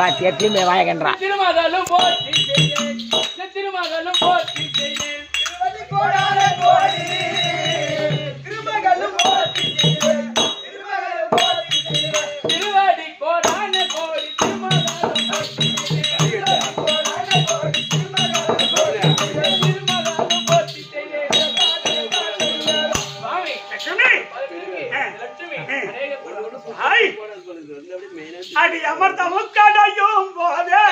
எப்பயுமே வாயகன்றான். திருமகளும் போற்றி திருமகளும் போற்றி திருவாடி கோடான கோடி அடி அமர்த்த முக்கடையும் போதே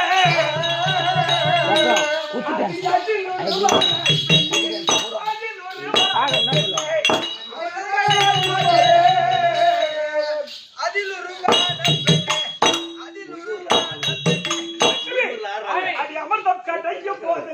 அடி அமர்த்தம் கடையும் போது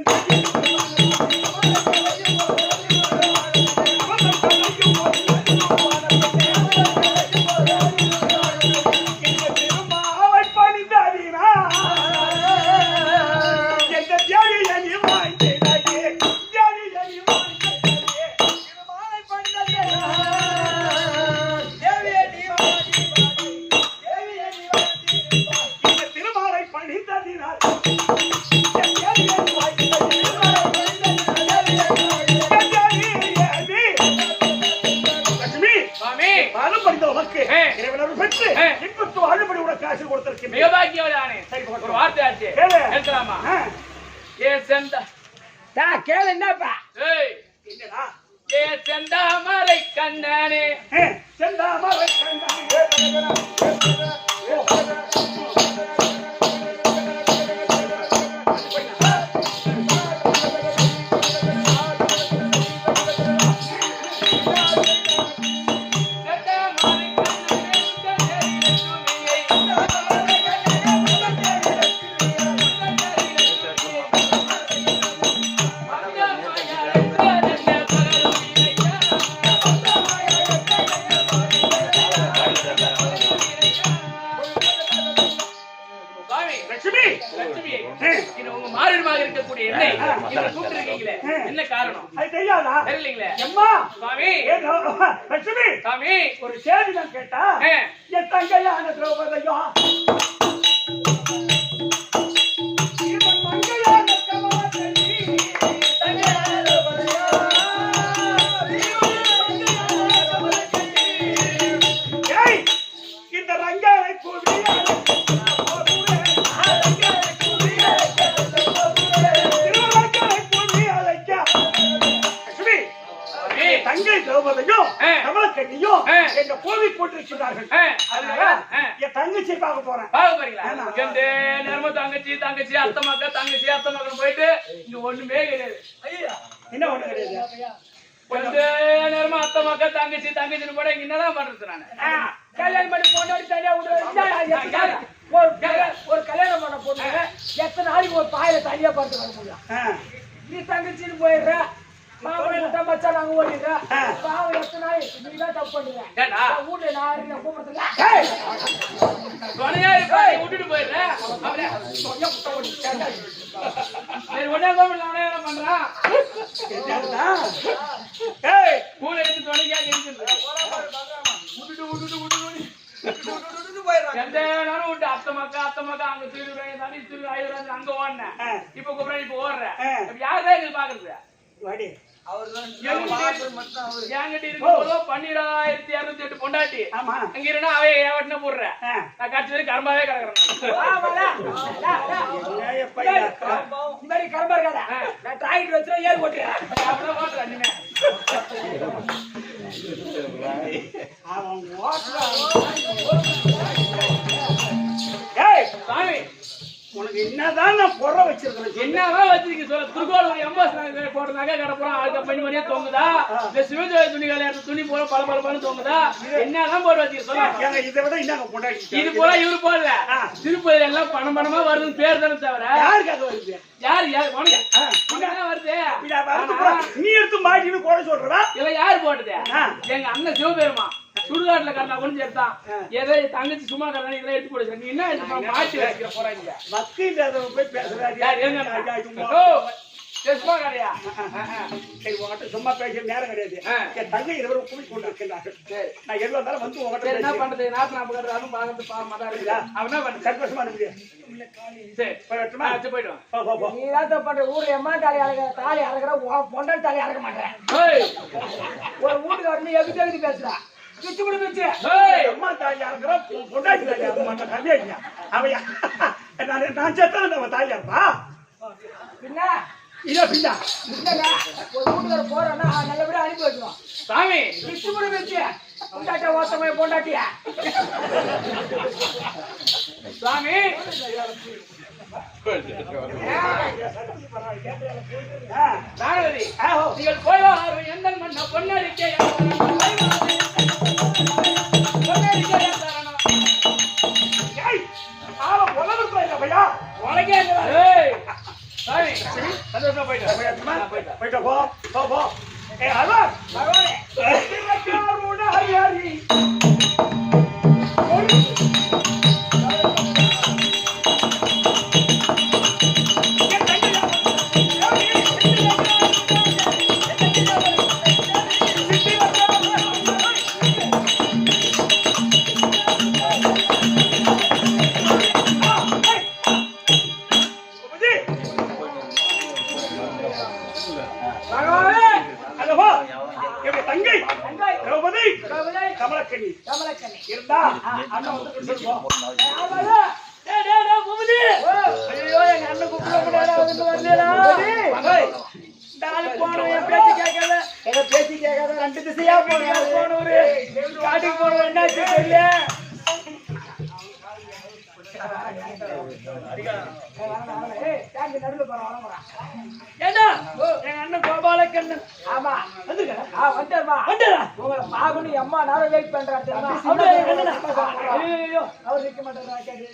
கேளு என்னப்பா செந்தாமரை கண்ணனே செந்தாமரை என்ன காரணம் அது தெரியாதா? தெரியலீங்களே. அம்மா சுவாமி லட்சுமி சுவாமி ஒரு சேதி நான் கேட்டா என் தங்கையான திரௌபதியும் இவன் மங்கையான கமலக்கண்ணி இந்த ரங்காவை கூடி தங்கை திரௌபதியும் கமலக்கண்ணியும் எங்க கோவில் போட்டிருக்கிறார்கள். என் தங்கச்சி பார்க்க போறேன். தங்கச்சி அத்த மக்கள் போயிட்டு இங்க ஒண்ணுமே கிடையாது. என்ன ஒண்ணு கிடையாது. கொஞ்ச நேரமா அத்த மக்கள் தங்கச்சின்னு போட இங்க என்னதான் பண்றது? நானு கல்யாணம் பண்ணி போட்டோம் தனியா ஒரு கல்யாணம் பண்ண போட்டு எத்தனை நாளைக்கு ஒரு பாயில தனியா பார்த்து வர முடியும்? நீ தங்கச்சின்னு போயிடுற, மாமன் மச்சான் நாங்க ஓடிடுற, பாவம் எத்தனை நாள் நீதான் தப்பு பண்ணுவேன். வீட்டுல நான் கூப்பிடுறதுல விட்டுட்டு போயிடுறேன். ஒன்னே பண்றான் கூட எடுத்து துணைக்காக எந்த நேரம் விட்டு அத்த மக்கா அங்க திருடுறேன் தனி திரு ஆயிரம் அங்க ஓடினேன். இப்ப கூப்பிட இப்ப ஓடுறேன். யாருதான் எங்களுக்கு பாக்குறது? என்கிட்ட இருக்கும்போதோ 12,208 பொண்டாட்டி அங்க இருந்தா அவைய ஏவட்டின போடுறேன். நான் கட்சி வரை கரும்பாவே கிடக்குறேன். இந்த மாதிரி கரும்பா இருக்காதா? நான் டிராக்டர் வச்சுனா ஏறி போட்டுறேன். அப்படிதான் ஓட்டுறேன். இனிமே சாமி உனக்கு என்னதான் நான் பொற வச்சிருக்கேன்? என்னதான் வச்சிருக்கீங்க சொல்ல? திருக்கோள் ஒரு 80 போடுற நகை கடை போறோம். அதுக்கு பண்ணி பண்ணியே தொங்குதா? இந்த சிவஜோதி துணி கல்யாண துணி போல பல தொங்குதா? என்னதான் போட்டு வச்சிருக்க சொல்ல? இதை விட இன்னாங்க பொண்டாட்டி இது போல இவரு போடல. திருப்பதி எல்லாம் பணமா வருதுன்னு பேர் தானே தவிர யாருக்காக வருது? யாரு வருது? நீ எடுத்து மாட்டின்னு கூட சொல்றதா? இல்ல யாரு போட்டது? எங்க அண்ணன் சிவபெருமா சுடுகாட்டுல கண்ணா கொண்டு எடுத்தான். ஏதோ தங்கச்சி சும்மா கண்ணா இதெல்லாம் எடுத்து போடுச்சு. நீ என்ன மாட்டி வச்சுக்கிற போறாங்க? வக்கீல் போய் பேசுறாரு. சும்மா கிடையா சரி உங்ககிட்ட சும்மா பேச நேரம் கிடையாது என் தங்கை இருவரும் கூடி கொண்டிருக்கிறார்கள் நான் எவ்வளவு நேரம் வந்து உங்ககிட்ட என்ன பண்றது நாட்டு நாற்பது பாக்கிறது பாவமா தான் இருக்குதா அவன் என்ன பண்றது சந்தோஷமா இருக்கு சரி போயிடுவான் நீ தான் பண்ற ஊர்ல எம்மா தாலி அறக்கிற பொண்டல் தாலி அறக்க மாட்டேன் ஒரு வீட்டுக்கு வந்து எதுக்கு பேசுறா பிச்சு கூட பிச்சு அம்மா தாலியா இருக்கிற பொண்டாட்டி தாலியா இருக்க மாட்டேன் கல்யாணியா அவையா நான் செத்தான் நம்ம தாலியா இருப்பா பின்ன இல்ல பின்னா இல்லங்க ஒரு வீட்டுக்கு போறோம்னா நல்லபடியா அனுப்பி வச்சிடும் சாமி பிச்சு கூட பிச்சு பொண்டாட்டியா ஓசமே பொண்டாட்டியா சாமி நானவதி நீங்கள் போய் எந்த மண்ண பொன்னடிக்கை சந்தோஷமா போயிட்டு போ ஏ ஹலோ பகவானே கமலக்கண்ணி இருந்தா அண்ணன் வந்து சொல்லுவோம் ஐயோ எங்க அண்ணன் கூப்பிட போனவன் பேச்சு கேட்காத பேச்சு கேட்காத 2 திசையா போனவரு காட்டுக்கு போனவன் என்னாச்சு தெரியல ஏண்டா எங்க அண்ணன் கோபாலக்கண்ணன் ஆமா வந்துருமா உங்களை பாகணும் அம்மா நேரம் வெயிட் பண்றாரு ஐயோ அவர் நிக்க மாட்டாரு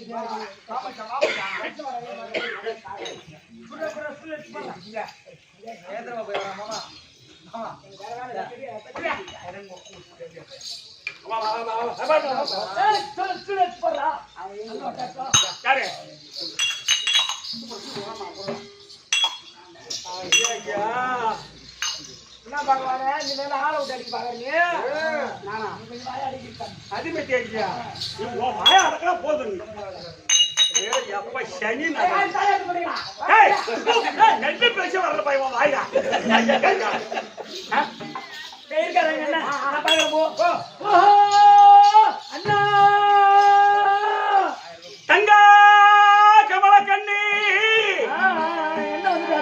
என்ன பகவானே நீ மேல ஆள விட்டு அடிக்க பாக்குறீங்க அதுமே தெரியா மாயா அடக்கா போதும் எப்ப சனி என்ன பேச வரல பையன் வாயா அண்ணா தங்கா கமலக்கண்ணி என்ன வந்து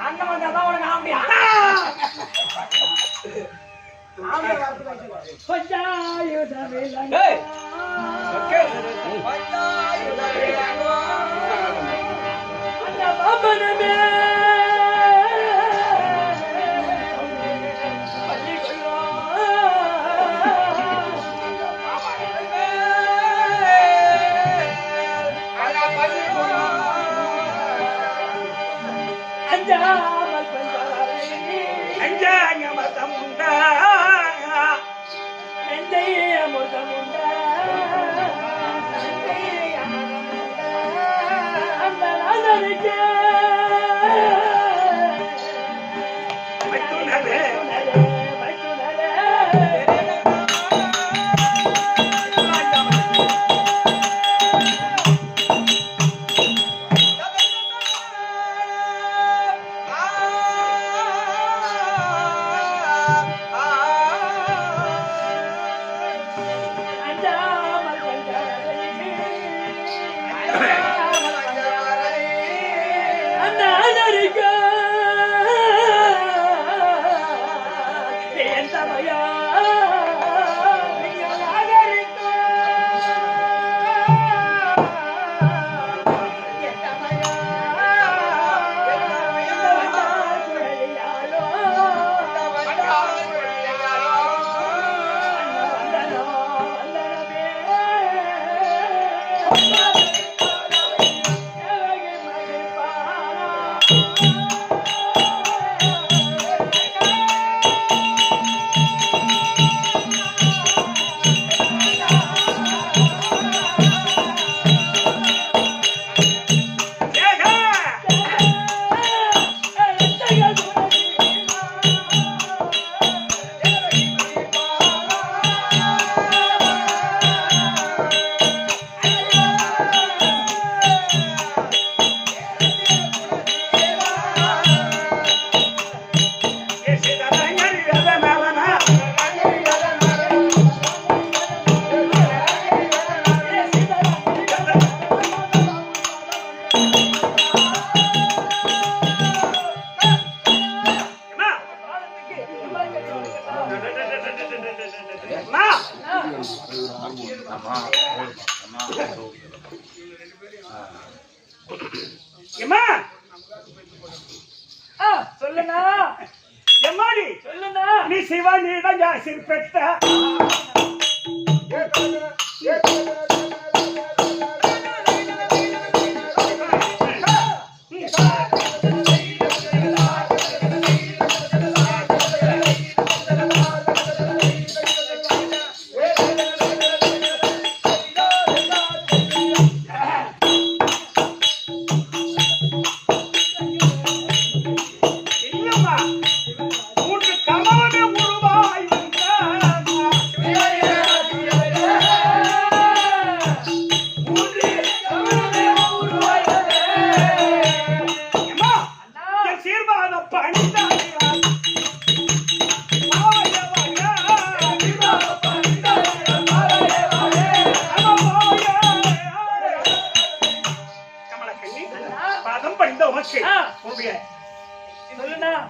அண்ணன் வந்தாதான் உனக்கு ஆம்பியா America! எம்மா சொல்லுண்ணா எம்மாடி சொல்லுண்ணா நீ சிவா நீதான் ஜாசிர் பெற்ற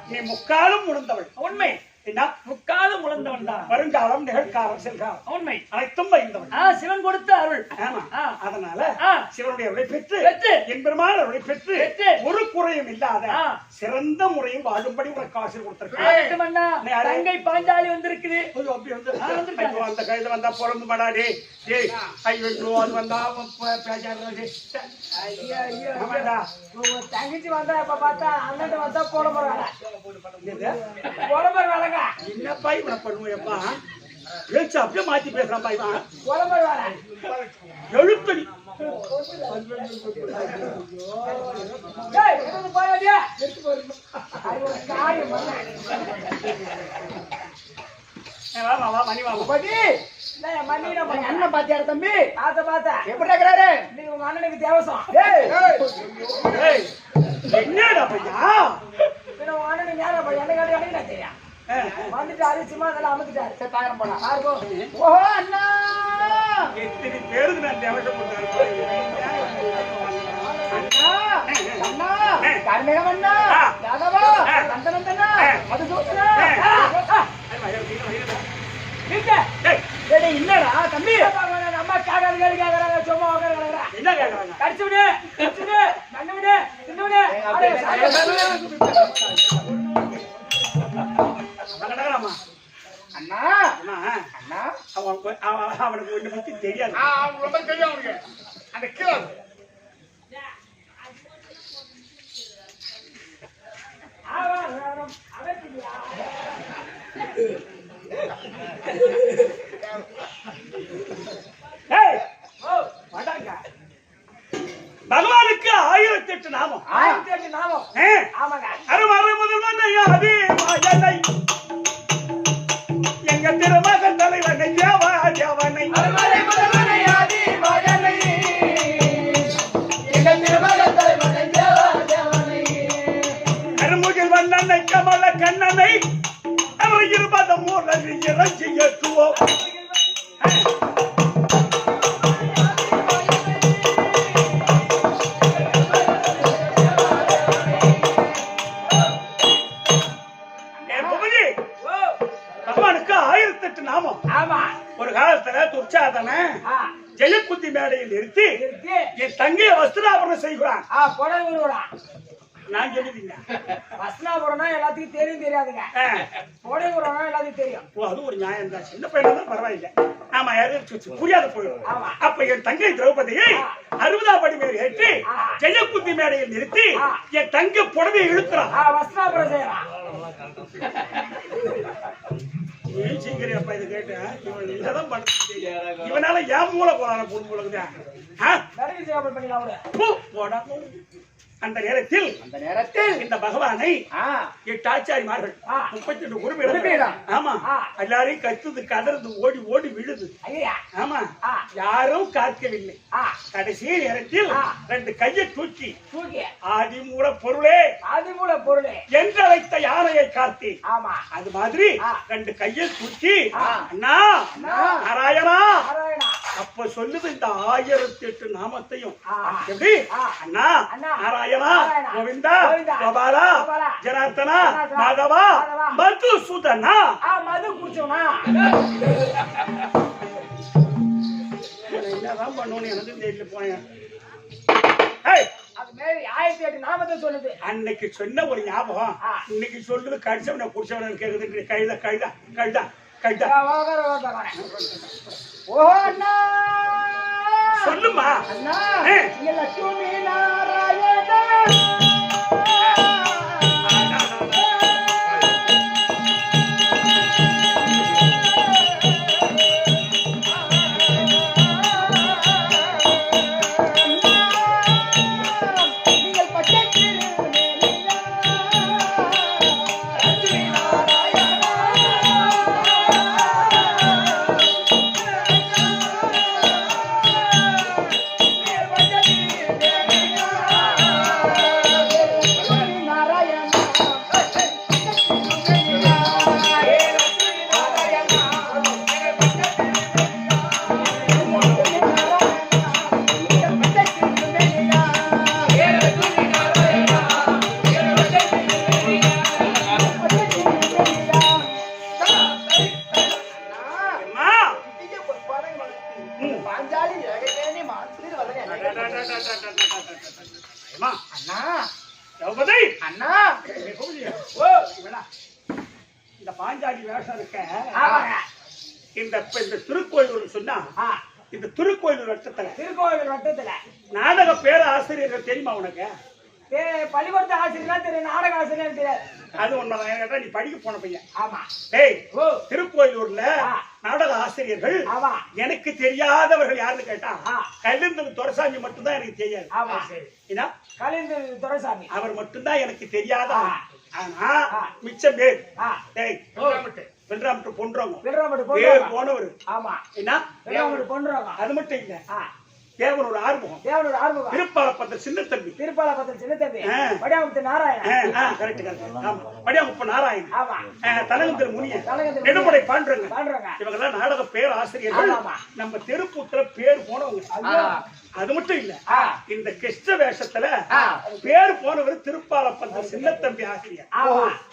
நீ முக்காலும் உணர்ந்தவள் உண்மை என்ன முக்காலும் உணர்ந்தவன் தான் வருங்காலம் நிகழ்காலம் செல்காலம் உண்மை அனைத்தும் பயந்தவன் சிவன் கொடுத்த அருள் ஆமா அதனால சிவனுடைய அருளை பெற்று பெற்று என் பெருமாள் அருளை பெற்று பெற்று ஒரு குறையும் இல்லாத சிறந்த முறையில் வாழும்படி உனக்கு ஆசை கொடுத்திருக்கேன் தங்கை பாஞ்சாலி வந்திருக்குது அந்த கைது வந்தா பொறந்து படாடே ஏய் ஐயோ அது வந்தா தங்கச்சி வந்தா இப்ப பார்த்தா அண்ணன் வந்தா போட போறாங்க என்னப்பா இவனை பண்ணுவேப்பா பேச்சு அப்படியே மாத்தி பேசுறான் பாய்வான் எழுத்தடி அண்ணன் பாத்தியாரு தம்பி எப்படி இருக்கிறாரு நீங்க உங்க அண்ணனுக்கு தேவசம் என்னடா பையா உங்க அண்ணனுக்கு நேரம் என்ன கேட்டு நான் தெரியும் வந்துட்டாரு சும்மா அதெல்லாம் அமுத்துட்டாரு சரி தாயிரம் போனா ஓஹோ அண்ணா எத்தனை பேருக்கு நான் தேவசம் போட்டாரு அண்ணா கர்மேகம் அண்ணா யாதவா நந்தனந்தனா மதுசூதனா இல்லடா தம்பி அம்மா காக்காது கேள்வி கேட்கறாங்க சும்மா என்ன கேட்கறாங்க கடிச்சு விடு கண்ணு விடு தின்னு விடு அண்ணா அண்ணா அவனுக்கு ஒண்ணு பத்தி தெரியாது ரொம்ப தெரியும் அவனுக்கு அந்த கீழே பகவானுக்கு 1008 நாமம் 1008 நாமம் ஆமாங்க அருமறை முதல்வனை ஆதி மாயனை எங்க திருமகன் தலைவனை தேவா தேவனை அருமறை முதல்வனை ஆதி மாயனை எங்க திருமகன் தலைவனை தேவா தேவனை அருமுகில் வண்ணனை கமல கண்ணனை அவர் இருபத மூலன் இறஞ்சி ஏற்றுவோம் பகவானுக்கு 1008 நாமம். ஒரு காலத்துல துர்ச்சாதன ஜெயக்குத்தி மேடையில் நிறுத்தி என் தங்கைய வஸ்திராபரணம் செய்கிறான். நான் சொல்லுவீங்க வஸ்திராபரணம் எல்லாத்துக்கும் தெரியும் தெரியாதுங்க. போடை விடுறோம் எல்லாத்துக்கும் தெரியும். அது ஒரு நியாயம் தான். சின்ன பையனா தான் பரவாயில்லை. ஆமா யாரும் புரியாத போயிடும். அப்ப என் தங்கை திரௌபதியை 60ஆம் படி மேல் ஏற்றி ஜெயக்குத்தி மேடையில் நிறுத்தி என் தங்கை புடவையை இழுக்கிறான். வஸ்திராபரணம் செய்யறான். சீக்கிரம் இது கேட்டேன். இவன் இல்லதான் பண்ண இவனால ஏன் மூளை போறான பொண்ணு போலதான். அந்த நேரத்தில் இந்த பகவானை 8 ஆச்சாரிமார்கள் 32 குருவிடம் ஆமா எல்லாரையும் கத்துது கதறது ஓடி ஓடி விழுது. ஆமா யாரும் காக்கவில்லை. கடைசி நேரத்தில் 2 கையை தூக்கி ஆதிமூல பொருளே என்று அழைத்த யானையை காத்தி அது மாதிரி 2 கையை தூக்கி அண்ணா நாராயணா அப்ப சொல்லுது இந்த 1008 நாமத்தையும் எப்படி அண்ணா நாராயணா கோவிந்தா கோபாலா ஜனார்த்தனா மாதவா மதுசூதனா மது குடிச்சோனா என்னதான் பண்ணணும்னு எனக்கு தெரியல போனேன். அது மாதிரி 1008 நாமத்தை சொல்லுது. அன்னைக்கு சொன்ன ஒரு ஞாபகம் இன்னைக்கு சொல்லுது. கடிச்சவனை குடிச்சவன கேக்குது. கழுதா கழுதா கழுதா கழுதா. ஓ அண்ணா சொல்லுமா அண்ணா, நீங்க லட்சுமி நாராயணா. இந்த பாஞ்சாலி வேஷம் இருக்க இந்த திருக்கோயிலூர் சொன்னா இந்த திருக்கோயிலூர் வட்டத்துல நாடக பேர ஆசிரியர்கள் தெரியுமா உனக்கு? பள்ளிக்கூடத்து ஆசிரியர் தெரியும், நாடக ஆசிரியர் தெரியாது. அது உண்மைதான். கேட்டா நீ படிக்க போன பையன். ஆமா. திருக்கோயிலூர்ல நாடக ஆசிரியர்கள் எனக்கு தெரியாதவர்கள் யாருன்னு கேட்டா கலிந்தர் துரைசாமி மட்டும்தான் எனக்கு தெரியாது. ஆமா சரி. என்ன கலிந்தர் துரைசாமி அவர் மட்டும்தான் எனக்கு தெரியாத. ஆனா மிச்சம் பேர் வெள்ளாமட்டு போனவர். ஆமா என்ன பொன்றாங்க. அது மட்டும் இல்ல, தேவனூர் ஆறுமுகம், திருப்பாலப்பத்த சின்ன தம்பி, படியாமுத்து நாராயணன், படியாமுப்ப நாராயணன், தலகந்தர் முனியன், நெடுமுடை பாண்டுறங்க. இவங்கெல்லாம் நாடக பேர் ஆசிரியர்கள். நம்ம தெருக்கூத்துல பேர் போனவங்க. அது மட்டும் இல்ல, இந்த கிருஷ்ண வேஷத்துல பேர் போனவர் திருப்பாலப்பத்த சின்ன தம்பி ஆசிரியர்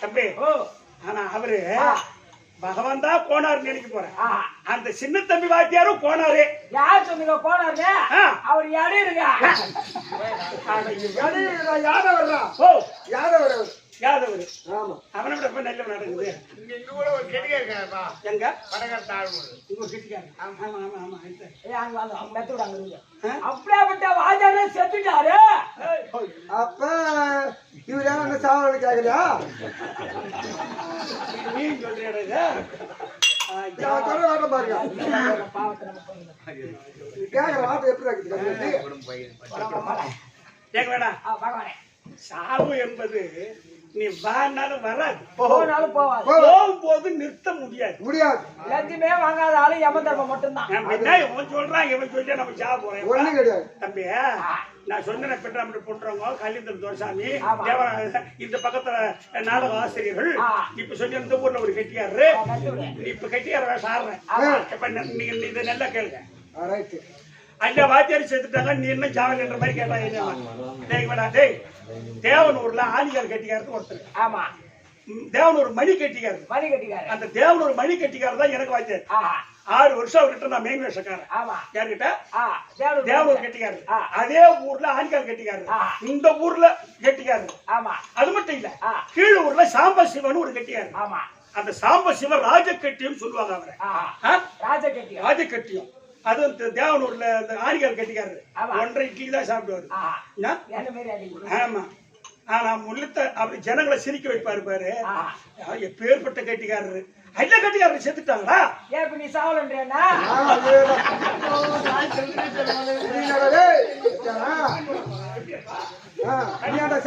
தம்பி. ஆனா அவரு பகவான் தான் போனார் நினைக்க போறேன். அந்த சின்ன தம்பி வாத்தியாரும் போனாரு. யார் சொன்னீங்க போனாரு? அவர் யாருங்க? யாதவர். ஆமா, அவனை விட போய் நல்ல நடக்குது. இங்க கூட ஒரு கெட்டியா இருக்காருப்பா. எங்க படகர் தாழ்வு இங்க கெட்டிக்காரு. ஆமா ஆமா ஆமா. அவங்க மெத்து விடாங்க. அப்படியாப்பட்ட வாத்தியாரே செத்துட்டாரு. அப்ப இவர் என்ன சாவல் கேக்குறியா? நீ சொல்றியா? பாருங்க கேக்குற வார்த்தை எப்படி இருக்கு? சாவு என்பது நீ வானாலும் வராது, போனாலும் போவாது, போகும்போது நிறுத்த முடியாது. எல்லாத்தையுமே வாங்காத ஆளு யம தர்மம் மட்டும்தான். இவன் சொல்றான், இவன் சொல்லி நம்ம சாவ போறேன். ஒண்ணும் கிடையாது தம்பி. நான் சொன்ன பெற்றாம போன்றவங்க கலிந்தர் துரைசாமி, இந்த பக்கத்துல நாடக ஆசிரியர்கள். இப்ப சொல்லி இந்த ஊர்ல ஒரு கெட்டியாரு. இப்ப கெட்டியார வேஷம் ஆடுறேன். இப்ப நீங்க இதை நல்லா கேளுங்க. அந்த வாத்தியாரி செத்துட்டாங்க, நீ என்ன சாவல்ன்ற மாதிரி கேட்டாங்க. தேவனூர்ல ஆணிகால் கட்டிக்காரது ஒருத்தர். ஆமா, தேவனூர் மணி கட்டிக்காரு. அந்த தேவனூர் மணி கட்டிக்காரர் தான் எனக்கு வாத்தியார். 6 வருஷம் அவர்கிட்ட நான் மெயின் வேஷக்காரன். யாருகிட்ட? தேவனூர் கட்டிக்காரு. அதே ஊர்ல ஆணிகால் கட்டிக்காரு. இந்த ஊர்ல கட்டிக்காரு. அது மட்டும் இல்ல, கீழ ஊர்ல சாம்ப சிவன் ஒரு கட்டிக்காரு. அந்த சாம்ப சிவன் ராஜக்கட்டியம் சொல்லுவாங்க அவரை. ராஜக்கட்டியம். அது தேவனூர்ல ஆணிகால் கட்டிக்காரு. 1.5 இட்லி தான் சாப்பிடுவாரு. ஆமா. ஆனா முள்ளத்த அப்படி ஜனங்களை சிரிக்க வைப்பாரு பாரு. எப்பேற்பட்ட கட்டிக்காரரு. ஐயா கட்டிக்காரரு செத்துட்டாங்களா? ஏன் நீ சாவலன்றேன்னா?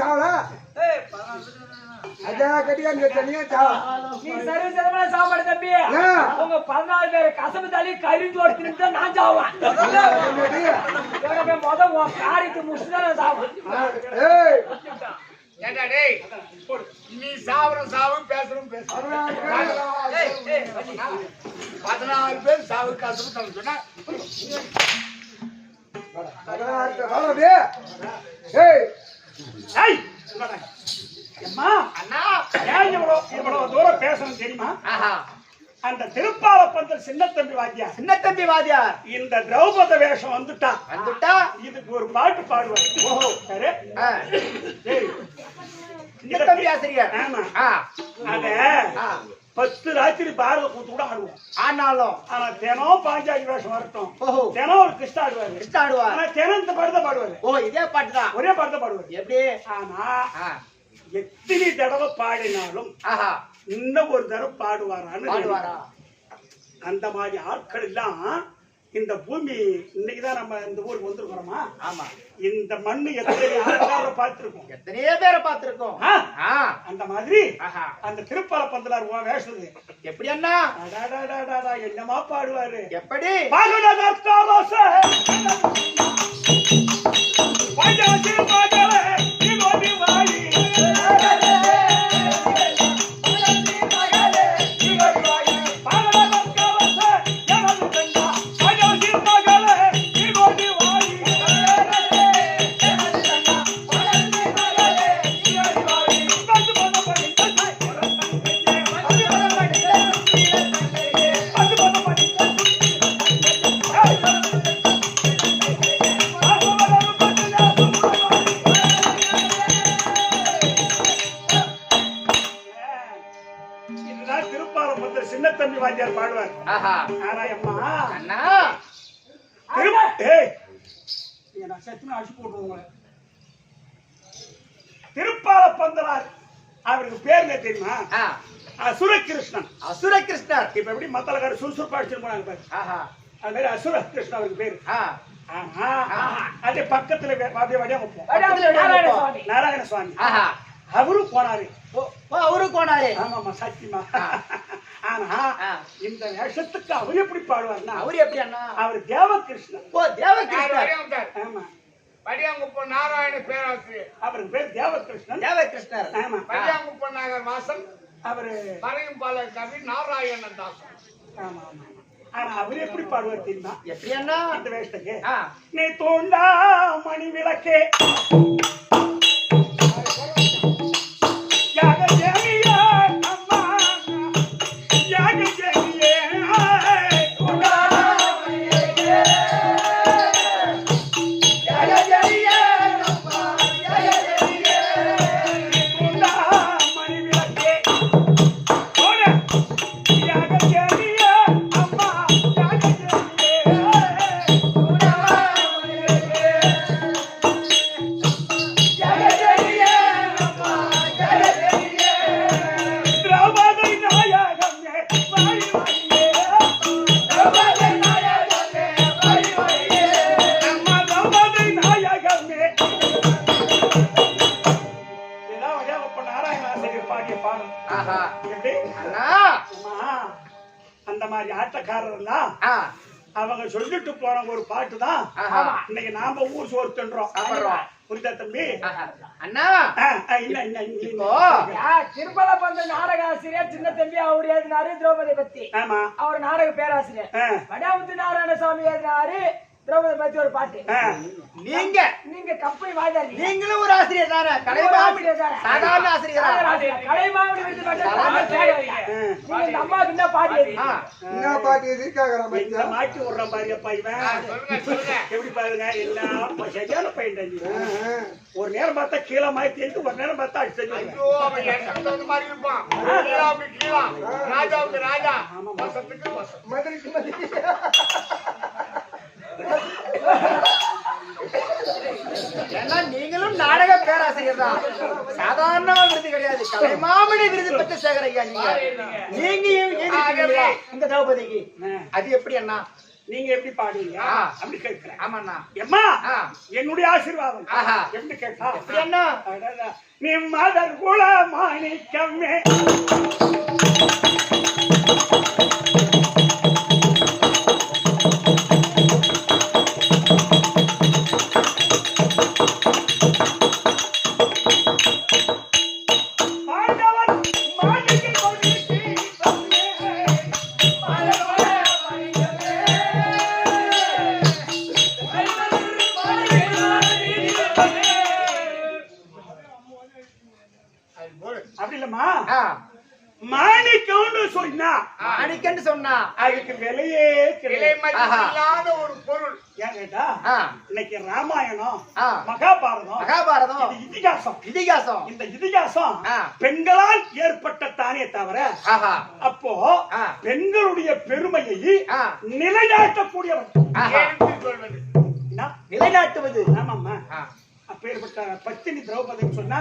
சாவலா சாப்பாடு தம்பி. உங்க 14 பேர் கசப்பு தள்ளி கரிஞ்சோடு தின்னு நான் சாவேன். காரியத்தை முடிச்சுதான் சாவேன். நீ சாவரம் சாவும் பேசுறோம் பேச 14 பேர் சாவு கசப்பு தள்ள சொன்னா அண்ணா, ஏன் இவ்வளவு தூரம் பேசணும் தெரியுமா? அந்த திருப்பாலப்பந்தல் சின்ன தம்பி வாத்தியார் சின்ன தம்பி வாத்தியார் இந்த திரௌபத வேஷம் வந்துட்டா இதுக்கு ஒரு பாட்டு பாடுவார். ஓஹோ சரி. ஏய், சின்ன தம்பி ஆசிரியர். ஆமா. அத 10 ராத்திரி பாரத கூத்து கூட ஆடுவோம். ஆனாலும் ஆனா தினம் பாஞ்சாலி வேஷம் வரட்டும். ஓஹோ தினம் ஒரு கிருஷ்ண ஆடுவாரு. கிருஷ்ண ஆடுவார். ஆனா தினம் இந்த பாட்டு தான் பாடுவாரு. ஓ இதே பாட்டு தான். ஒரே பாட்டு தான் பாடுவாரு. எப்படி? ஆனா எத்தனை தடவை பாடினாலும் இன்னும் ஒரு தடவை பாடுவாரா? அந்த மாதிரி ஆட்கள் எல்லாம் இந்த பூமி இன்னைக்குதான் நம்ம இந்த ஊருக்கு வந்திருக்கிறோமா? ஆமா. இந்த மண்ணு எத்தனை ஆட்களை பார்த்திருக்கோம், எத்தனையோ பேரை பார்த்திருக்கோம். அந்த மாதிரி அந்த திருப்பாலப்பந்தலார் வேஷது எப்படி அண்ணா? என்னமா பாடுவாரு? எப்படி? சின்ன தம்பி வாத்தியார் பாடுவார். திருப்பாலப்பந்தலார் அவருக்கு பேர் என்ன தெரியுமா? அசுரகிருஷ்ணன். அசுரகிருஷ்ணர். இப்ப எப்படி மத்தலக்கார சுறுசுறுப்பா அடிச்சுட்டு போனாங்க பாரு, அது மாதிரி அசுரகிருஷ்ணன் அவருக்கு பேரு. அதே பக்கத்துல நாராயண சுவாமி அவரும் போனாரு. அவரும் போனாரு. ஆமாமா சத்தியமா. ஆனா இந்த வேஷத்துக்கு அவர் எப்படி பாடுவார்னா? அவரு எப்படி அண்ணா? அவர் தேவகிருஷ்ணன். ஓ தேவகிருஷ்ணர். ஆமா. படியாங்குப்பம் நாராயண பேராசிரியர். அவருக்கு பேர் தேவகிருஷ்ணன். தேவகிருஷ்ணர். ஆமா. படியாங்குப்பம் நகர் வாசன். அவரு மறையும் பால கவி நாராயணன் தாசன். ஆமா ஆமா. ஆனா அவர் எப்படி பாடுவார் தெரியுமா? எப்படி அண்ணா? இந்த வேஷத்துக்கு நீ தோண்டா மணி விளக்கே அந்த மாதிரி ஆட்டக்காரர் எல்லாம் அவங்க சொல்லிட்டு போற ஒரு பாட்டு தான் இன்னைக்கு நாம ஊர் சோறு தின்றோம். புரியுதா தம்பி? அண்ணா இப்போ திருப்பாலப்பந்தல் நாடக ஆசிரியர் சின்ன தம்பி அவர் எழுதினாரு திரௌபதி பத்தி. ஆமா. அவர் நாடக பேராசிரியர் வடாமுத்து நாராயணசாமி எழுதினாரு திரௌபதி பத்தி ஒரு பாட்டு. நீங்க கப்பை வாய்தாரி. நீங்களும் ஒரு ஆசிரியர் தானே? கலைமாமணி சாதாரண ஆசிரியரா? கலைமாமணி விருது நீங்க இந்த அம்மாவுக்கு என்ன பாடியது? என்ன பாடியது கேக்குறான். இந்த மாட்டி விடுறான் பாருப்பா இவன். எப்படி பாருங்க எல்லாம் சரியான பையன். ஒரு நேரம் பார்த்தா கீழே மாத்தி எடுத்து ஒரு நேரம் பார்த்தா அடிச்சு. ஐயோ அவன் எந்த மாதிரி இருப்பான்? கீழா ராஜாவுக்கு ராஜா, வசத்துக்கு வசம், மதுரைக்கு மதுரை. ஏன்னா நீங்களும் நாடக பேராசிரியர் தான். சாதாரண விருது கிடையாது, கலைமாமணி விருது பெற்ற சேகர் ஐயா. நீங்க இந்த திரௌபதிக்கு அது எப்படி அண்ணா? நீங்க எப்படி பாடுவீங்க அப்படி கேட்கிறேன். ஆமாண்ணா. எம்மா என்னுடைய ஆசீர்வாதம் எப்படி கேட்டா என்ன? நீ மதர் குல மாணிக்கமே அப்படி இல்லம்மா. மாணிக்கம்னு அதுக்கு விலையே விலை மதிப்பில்லாத ஒரு பொருள். ஏன் கேட்டா இன்னைக்கு ராமாயணம் ஆ. மகாபாரதம் இது இதிகாசம். இந்த இதிகாசம் பெண்களால் ஏற்பட்ட தானே தவிர அப்போ பெண்களுடைய பெருமையை நிலைநாட்டக்கூடியவன் சொல்வது நிலைநாட்டுவது. ஆமாம்மா. அப்பேற்பட்ட பத்தினி திரௌபதி சொன்னா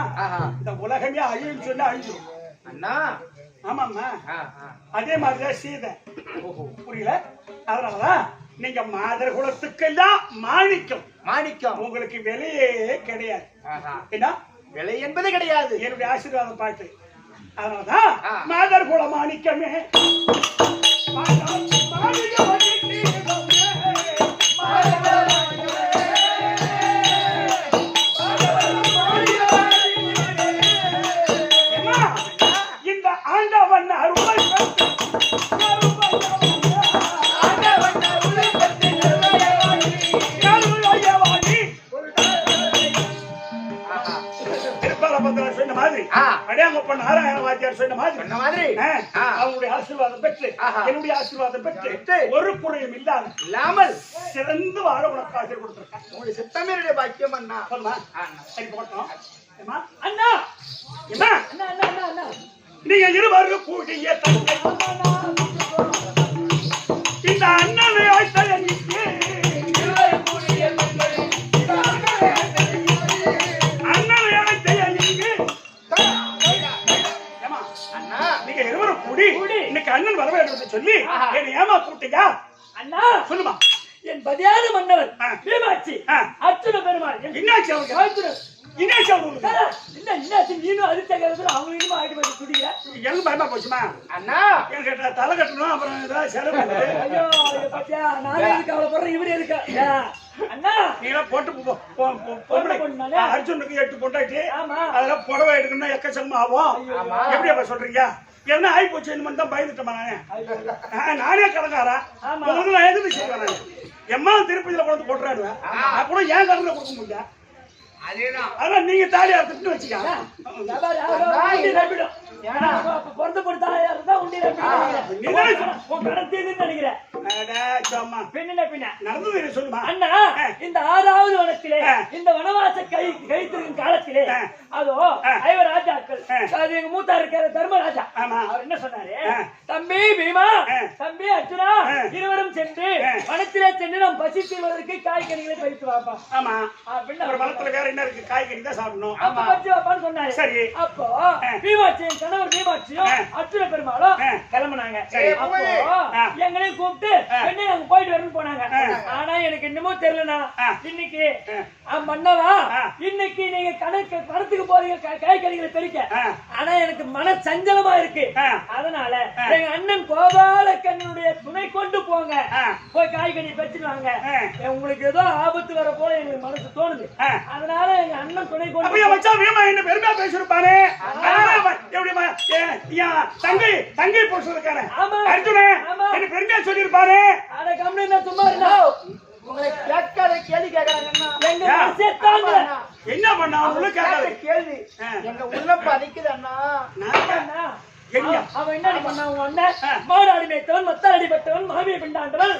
இந்த உலகமே அழியும் சொன்னா அழிஞ்சிடும் அண்ணா. ஆமாம்மா. அதே மாதிரிதான் சீதை. புரியல? அதனாலதான் நீங்க மாதர் குலத்துக்கெல்லாம் மாணிக்கம் உங்களுக்கு விலையே கிடையாது. என்ன விலை என்பது கிடையாது. என்னுடைய ஆசீர்வாதம் பாட்டு. அதனாலதான் மாதர் குல மாணிக்கமே இந்த ஆண்டவன் அருமை சொன்ன மாதிரி அடையாங்கப்ப நாராயண வாத்தியார் சொன்ன மாதிரி அவங்களுடைய ஆசீர்வாதம் பெற்று என்னுடைய ஆசீர்வாதம் பெற்று ஒரு குறையும் இல்லாமல் சிறந்து வாழ உனக்கு ஆசை கொடுத்திருக்கேன். உங்களுடைய சித்தமேனுடைய பாக்கியம் அண்ணா. சொல்லுமா? சரி போட்டோம். அண்ணா நீங்க இருவரும் கூடிய தந்தை இந்த அண்ணனை அழைத்ததற்கு அண்ணனை அழைத்ததற்கு நீங்க இருவரும் கூடி இன்னைக்கு அண்ணன் வர வேண்டும் சொல்லி என்னை ஏமா கூட்டீங்க? அண்ணா சொல்லுமா? என் பதியான மன்னவர் பீமாட்சி அர்ஜுன பெருமாள் என்னாச்சு அவங்க? இனேஷ் அவங்க இன்னாச்சு நீனும் அதிர்ஷ்டகரத்துல அவங்களுக்கும் ஆடி போய் குடிக்கிற எனக்கு பயமா போச்சுமா? அண்ணா என் கேட்டா தலை கட்டணும் அப்புறம் ஏதாவது செலவு. ஐயோ பத்தியா நானே இதுக்கு அவ்வளவு இவரே இருக்கா அண்ணா நீங்க போட்டு அர்ஜுனுக்கு 8 பொண்டாட்டி அதெல்லாம் புடவை எடுக்கணும் எக்கச்சக்கமா ஆகும். எப்படி அப்ப சொல்றீங்க? என்ன ஆகி போச்சு என்ன தான் பயந்துட்டேமா நானே கடங்காரா நான் எதுவும் செய்வேன். எம்மா திருப்பதியில கொண்டு போட்டுறாடுவேன் அப்புறம் ஏன் கடனை கொடுக்க முடியல. அதான் நீங்க தாலி அறுத்துட்டு வச்சுக்க பிறந்த பொறுத்தா உண்டி நினைக்கிறேன். சொல்லுமா? அண்ணா இந்த 6வது வனத்திலே இந்த வனவாச கழித்திருக்கும் காலத்திலே அதோ ஐவர் ராஜாக்கள் அது எங்க மூத்தா இருக்கிற தர்மராஜா அவர் என்ன சொன்னாரு? தம்பி பீமா தம்பி அர்ஜுனா இருவரும் சென்று வனத்திலே சென்று நாம் பசி தீர்வதற்கு காய்கறிகளை பறித்து வாப்பா. ஆமா அப்படின்னு வனத்துல வேற என்ன இருக்கு? காய்கறி தான் சாப்பிடணும். பறித்து வாப்பான்னு சொன்னாரு. சரி அப்போ பீமாட்சியும் கணவர் பீமாட்சியும் அர்ஜுன பெருமாளும் கிளம்புனாங்க. அப்போ எங்களையும் கூப்பிட்டு பெண்ணை நாங்க போயிட்டு வரணும் போனாங்க. ஆனா எனக்கு என்னமோ தெரியலண்ணா இன்னைக்கு மன்னவா இன்னைக்கு நீங்க பணத்துக்கு போறீங்க காய்கறிகளை பெருக்க. ஆனா எனக்கு மன சஞ்சலமா இருக்கு. அதனால எங்க அண்ணன் கோபாலக்கண்ணனுடைய துணை கொண்டு போங்க போய் காய்கறி பறிச்சுட்டு வாங்க. உங்களுக்கு ஏதோ ஆபத்து வர போல எங்களுக்கு மனசு தோணுது. அதனால எங்க அண்ணன் துணை கொண்டு என்ன பெருமையா பேசிருப்பாரு தங்கை போட்டிருக்காரு அர்ஜுனே என்ன பெருமையா சொல்லிருப்பாரு. அட கம்பெனி சும்மா இருந்தா உங்களை கேட்காத கேள்வி கேட்கறாங்க. என்ன பண்ணா கேள்வி எங்க உள்ள பதிக்குது அண்ணா. அவன் என்ன பண்ணா? உங்க அண்ணன் மாடாடி மேய்த்தவன் மத்தால் அடிபட்டவன் மாமியை பிண்டாண்டவன்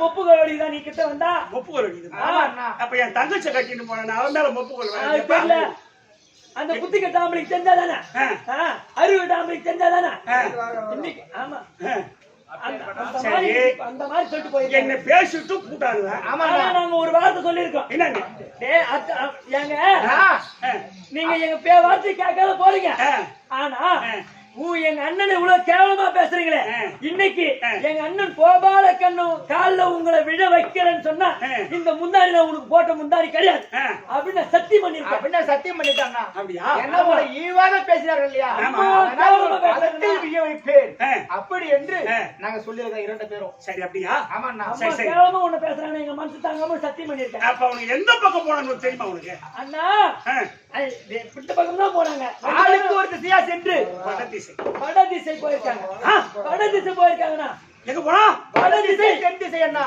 மொப்பு கரோடி தான் நீ கிட்ட வந்தா மொப்பு கரோடி. அப்ப என் தங்கச்சி கட்டிட்டு போன அவன் மேல மொப்பு கரோடி அந்த புத்தி கட்டாமலுக்கு தெரிஞ்சாதானே அறிவு டாமலுக்கு தெரிஞ்சாதானே இன்னைக்கு. ஆமா அந்த மாதிரி சொல்லிட்டு போய் என்ன பேசிட்டு கூட்டாடுவ. ஆமா நாங்க ஒரு வார்த்தை சொல்லிருக்கோம். என்னங்க ஏங்க நீங்க எங்க வார்த்தை கேட்காத போறீங்க. ஆனா எங்க அண்ணனை இவ்வளவு கேவலமா பேசுறீங்களே இன்னைக்கு எங்க அண்ணன் கோபாலக்கண்ணும் கால்ல உங்களை விழ வைக்கிறேன்னு சொன்னா இந்த முந்தாடி நான் உனக்கு போட்ட முந்தாடி கிடையாது அப்படின்னு சத்தியம் பண்ணிருக்கேன். அப்படின்னு சத்தியம் பண்ணிட்டாங்க. அப்படியா? என்ன போல ஈவாக பேசினார்கள் இல்லையா? அப்படி என்று நாங்க சொல்லியிருக்கோம் 2 பேரும். சரி அப்படியா? ஆமா கேவலமா ஒண்ணு பேசுறாங்க எங்க மனசு தாங்காம சத்தியம் பண்ணிருக்கேன். அப்ப அவனுக்கு எந்த பக்கம் போனான்னு தெரியுமா உனக்கு? அண்ணா பிட்ட பக்கம் தான் போனாங்க. ஆளுக்கு ஒரு திசையா சென்று வடதிசை போயிருக்காங்க. வடதிசை போயிருக்காங்கண்ணா. எங்க போனா? வடதிசை தென் திசை அண்ணா.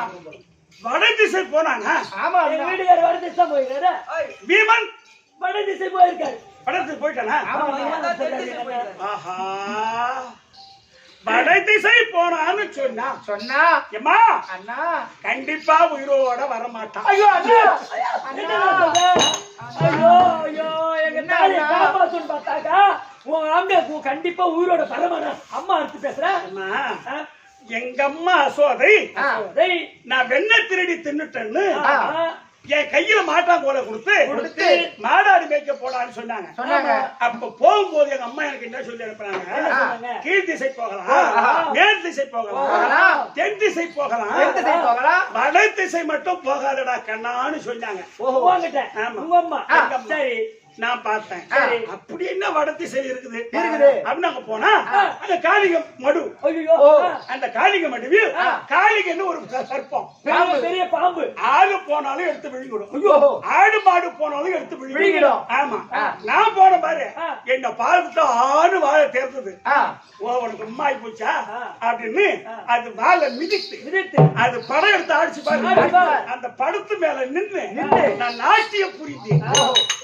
வடதிசை போனாங்க. ஆமா எங்க வீட்டுக்காரர் வடதிசை தான் போயிருக்காரு. பீமன் வடதிசை போயிருக்காரு. வடதிசை போயிட்டானா? ஆமா ஆஹா வட திசை போனான்னு சொன்னா ஏம்மா அண்ணா கண்டிப்பா உயிரோட வரமாட்டான். ஐயோ அண்ணா ஐயோ ஐயோ எங்க தாலி காப்பாத்துன்னு பார்த்தாக்கா உன் ஆம்பளை கண்டிப்பா உயிரோட பரமான அம்மா அடுத்து பேசுறேன். அம்மா, எங்க அம்மா அசோதை டேய், நான் வெண்ணை திருடி தின்னுட்டேன்னு ஆ, என் கையில மாட்டாங்கோலை கொடுத்து மாடாடு மேய்க்க போடான்னு சொன்னாங்க. அப்ப போகும்போது எங்க அம்மா எனக்கு என்ன சொல்லி அனுப்புறாங்க, கீழ் திசை போகலாம், மேல் திசை போகலாம், தென் திசை போகலாம், வட திசை மட்டும் போகாதடா கண்ணான்னு சொன்னாங்க. உன்கிட்ட உங்க அம்மா சரி நான் பார்த்தேன். அப்படி என்ன வட திசை இருக்குது அப்படின்னு அங்க போனா அந்த காளிக மடு, ஐயோ அந்த காளிக மடுவில் காளிகன்னு ஒரு சர்ப்பம், பெரிய பாம்பு, ஆடு போனாலும் எடுத்து விழுங்கிடும், ஆடு மாடு போனாலும் எடுத்து விழுங்கிடும். ஆமா, நான் போன பாரு என்ன பார்த்துட்டு ஆடு வாழை தேர்ந்தது. உனக்கு உண்மாய் போச்சா அப்படின்னு அது வாழை மிதித்து அது படம் எடுத்து ஆடிச்சு பாரு. அந்த படத்து மேல நின்று நான் நாட்டியம் புரிந்தேன்.